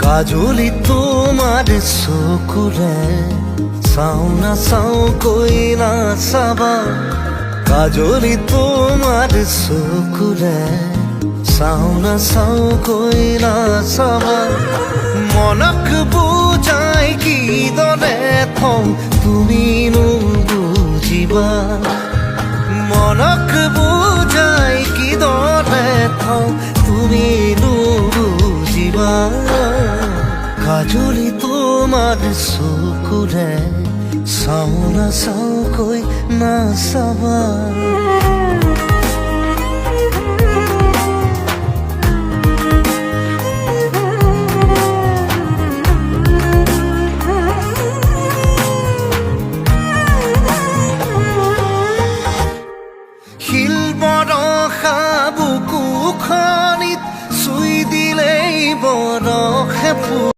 কাজলি তোমার চকুৰে চাও না চাও কৈ না চাবা কাজলি তোমাৰ চকুৰে চাও না চাও কৈ না চাবা মনক বুজাই কিদৰে থওঁ তুমি নুবুজিবা মনক বুজাই কিদৰে থওঁ তুমি নুবুজিবা কাজলি তোমাৰ চকুৰে চাও না চাও কৈ না চাবা শিল বৰষা বুকুখনিত চুই দিলেই বৰষে